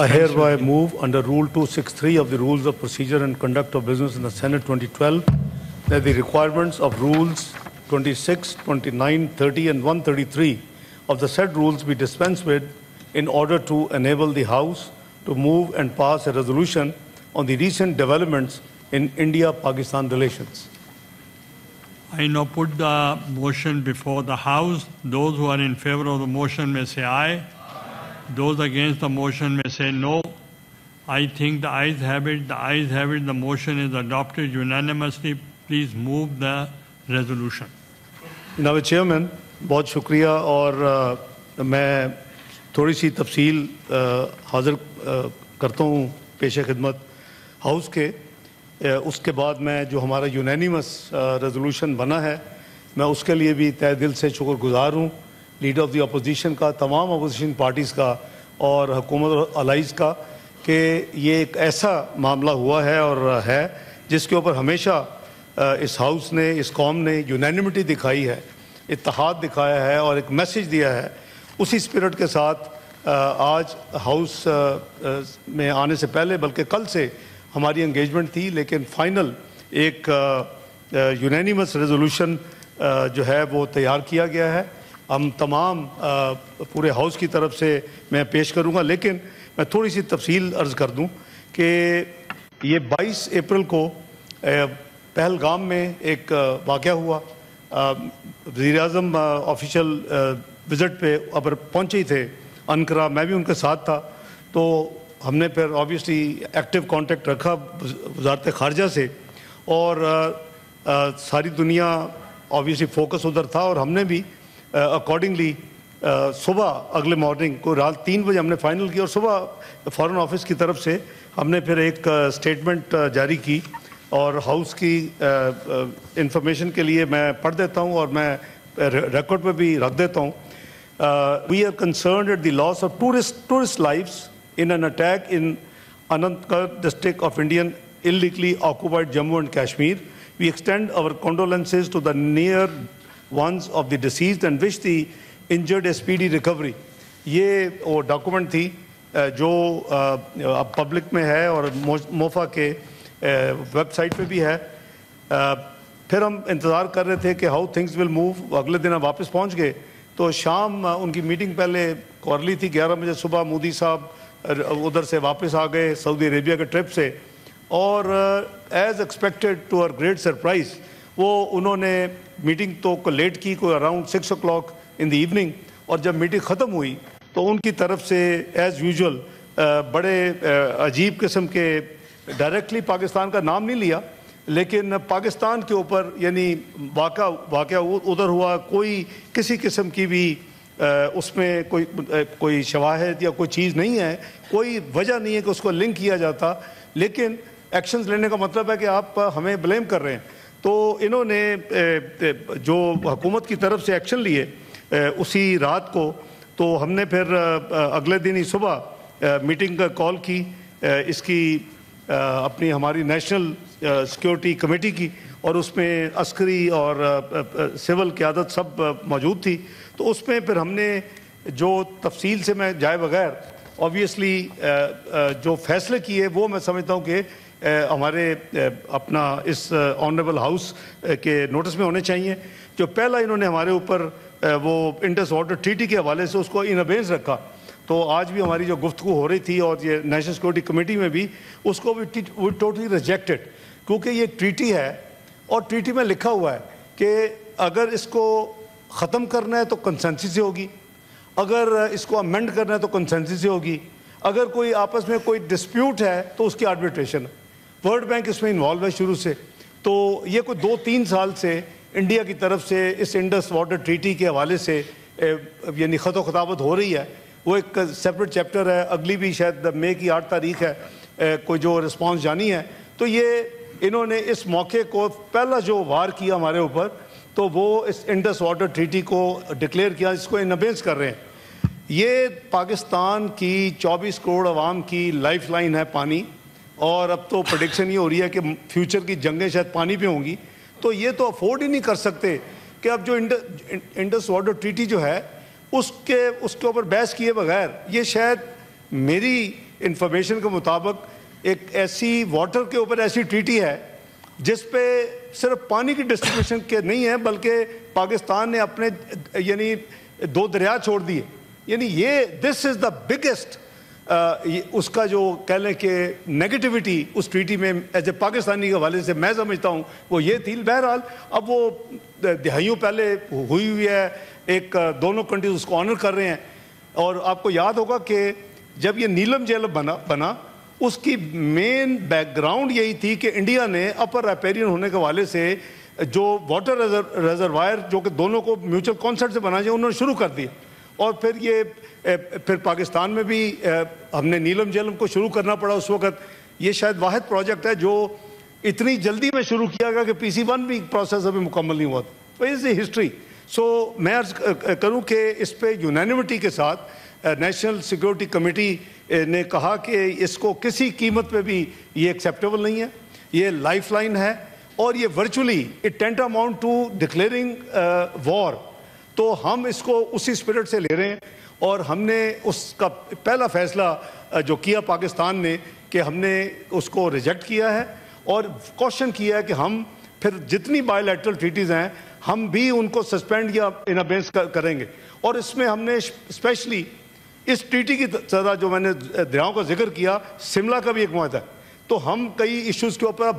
I hereby move under Rule 263 of the Rules of Procedure and Conduct of Business in the Senate 2012 that the requirements of Rules 26, 29, 30 and 133 of the said rules be dispensed with in order to enable the House to move and pass a resolution on the recent developments in India-Pakistan relations. I now put the motion before the House. Those who are in favor of the motion may say aye. Those against the motion may say no. I think the ayes have it. The ayes have it. The motion is adopted unanimously. Please move the resolution. जनाब chairman बहुत शुक्रिया और मैं थोड़ी सी तफसील हाज़िर करता हूँ पेश खिदमत हाउस के उसके बाद मैं जो हमारा यूनानिमस रेजोल्यूशन बना है मैं उसके लिए भी तहे दिल से शुक्रगुजार हूँ लीडर ऑफ द अपोजिशन का तमाम अपोजिशन पार्टीज़ का और हुकूमत और अलाइज़ का कि ये एक ऐसा मामला हुआ है और है जिसके ऊपर हमेशा इस हाउस ने इस कौम ने यूनानिमिटी दिखाई है इत्तेहाद दिखाया है और एक मैसेज दिया है उसी स्पिरिट के साथ आज हाउस में आने से पहले बल्कि कल से हमारी एंगेजमेंट थी लेकिन फाइनल एक यूनानिमस रेजोल्यूशन जो है वो तैयार किया गया है हम तमाम पूरे हाउस की तरफ से मैं पेश करूंगा लेकिन मैं थोड़ी सी तफसील अर्ज़ कर दूं कि ये 22 अप्रैल को पहलगाम में एक वाक़या हुआ वज़ीर-ए-आज़म ऑफिशियल विज़िट पे अबर पहुँचे ही थे अनकरा मैं भी उनके साथ था तो हमने फिर ऑब्वियसली एक्टिव कांटेक्ट रखा वज़ारत ख़ारजा से और सारी दुनिया ऑब्वियसली फोकस उधर था और हमने भी अकॉर्डिंगली सुबह अगले मॉर्निंग को रात 3 बजे हमने फाइनल किया और सुबह फॉरेन ऑफिस की तरफ से हमने फिर एक स्टेटमेंट जारी की और हाउस की इंफॉर्मेशन के लिए मैं पढ़ देता हूँ और मैं रिकॉर्ड पे भी रख देता हूँ we are concerned at the loss of tourist lives in an attack in Anantnag district of Indian illegally occupied Jammu and Kashmir. We extend our condolences to the near ones of the deceased and wish the injured a speedy recovery. ये वो document थी जो अब public में है और MOFA के website पे भी है फिर हम इंतज़ार कर रहे थे कि हाउ थिंग्स विल मूव अगले दिन हम वापस पहुंच गए तो शाम उनकी मीटिंग पहले क्वार्टरली थी 11 बजे सुबह मोदी साहब उधर से वापस आ गए सऊदी अरेबिया के ट्रिप से और as expected to our great surprise वो उन्होंने मीटिंग तो को लेट की कोई around 6 o'clock in the evening और जब मीटिंग ख़त्म हुई तो उनकी तरफ से एज़ यूजुअल बड़े अजीब किस्म के डायरेक्टली पाकिस्तान का नाम नहीं लिया लेकिन पाकिस्तान के ऊपर यानी वाक़या उधर हुआ कोई किसी किस्म की भी उसमें कोई शवाहिद या कोई चीज़ नहीं है कोई वजह नहीं है कि उसको लिंक किया जाता लेकिन एक्शंस लेने का मतलब है कि आप हमें ब्लेम कर रहे हैं तो इन्होंने जो हुकूमत की तरफ से एक्शन लिए उसी रात को तो हमने फिर अगले दिन ही सुबह मीटिंग का कॉल की इसकी अपनी हमारी नेशनल सिक्योरिटी कमेटी की और उसमें अस्करी और सिविल क़यादत सब मौजूद थी तो उसमें फिर हमने जो तफसील से मैं जाए बगैर ऑब्वियसली जो फैसले किए वो मैं समझता हूँ कि हमारे अपना इस ऑनरेबल हाउस के नोटिस में होने चाहिए जो पहला इन्होंने हमारे ऊपर वो इंडस वाटर ट्रीटी के हवाले से उसको इन अबेंस रखा तो आज भी हमारी जो गुफ्तगू हो रही थी और ये नेशनल सिक्योरिटी कमेटी में भी उसको भी टोटली रिजेक्टेड क्योंकि ये ट्रीटी है और ट्रीटी में लिखा हुआ है कि अगर इसको ख़त्म करना है तो कंसेंसस से होगी अगर इसको अमेंड करना है तो कंसेंसस से होगी अगर कोई आपस में कोई डिस्प्यूट है तो उसकी आर्बिट्रेशन वर्ल्ड बैंक इसमें इन्वॉल्व है शुरू से तो ये कोई 2-3 साल से इंडिया की तरफ से इस इंडस वाटर ट्रीटी के हवाले से यानी ख़त ख़ताबत हो रही है वो एक सेपरेट चैप्टर है अगली भी शायद मई की 8 तारीख है कोई जो रिस्पॉन्स जानी है तो ये इन्होंने इस मौके को पहला जो वार किया हमारे ऊपर तो वो इस इंडस वाटर ट्रीटी को डिक्लेयर किया इसको इन अबेंस कर रहे हैं ये पाकिस्तान की 24 करोड़ आवाम की लाइफ लाइन है पानी और अब तो प्रेडिक्शन ये हो रही है कि फ्यूचर की जंगें शायद पानी पे होंगी तो ये तो अफोर्ड ही नहीं कर सकते कि अब जो इंडस वाटर ट्रीटी जो है उसके ऊपर बहस किए बगैर ये शायद मेरी इंफॉर्मेशन के मुताबिक एक ऐसी वाटर के ऊपर ऐसी ट्रीटी है जिस पे सिर्फ पानी की डिस्ट्रीब्यूशन के नहीं है बल्कि पाकिस्तान ने अपने यानी 2 दरिया छोड़ दिए, यानी ये दिस इज़ द बिगेस्ट उसका जो कह लें कि नेगेटिविटी उस ट्रीटी में एज ए पाकिस्तानी के हवाले से मैं समझता हूँ वो ये थी। बहरहाल अब वो दहाइयों पहले हुई है, एक दोनों कंट्रीज उसको ऑनर कर रहे हैं। और आपको याद होगा कि जब ये नीलम झेलम बना उसकी मेन बैकग्राउंड यही थी कि इंडिया ने अपर राइपेरियन होने के हवाले से जो वाटर रिजर्वायर जो कि दोनों को म्यूचुअल कॉन्सेंट से बनाना चाहिए उन्होंने शुरू कर दिया। और फिर पाकिस्तान में भी हमने नीलम झेलम को शुरू करना पड़ा उस वक़्त। ये शायद वाहिद प्रोजेक्ट है जो इतनी जल्दी में शुरू किया गया कि PC1 भी प्रोसेस अभी मुकम्मल नहीं हुआ था। तो इज़ द हिस्ट्री। सो मैं अर्ज़ करूँ कि इस पे यूनानिमिटी के साथ नेशनल सिक्योरिटी कमेटी ने कहा कि इसको किसी कीमत पे भी ये एक्सेप्टेबल नहीं है, ये लाइफ लाइन है और ये virtually it tantamount to declaring war. तो हम इसको उसी स्पिरिट से ले रहे हैं और हमने उसका पहला फैसला जो किया पाकिस्तान ने कि हमने उसको रिजेक्ट किया है और क्वेश्चन किया है कि हम फिर जितनी बायलैटरल ट्रीटीज़ हैं हम भी उनको सस्पेंड या इन अबेंस करेंगे। और इसमें हमने स्पेशली इस ट्रीटी की तरह जो मैंने दरियाओं का जिक्र किया, शिमला का भी एक मुआहदा है, तो हम कई इश्यूज़ के ऊपर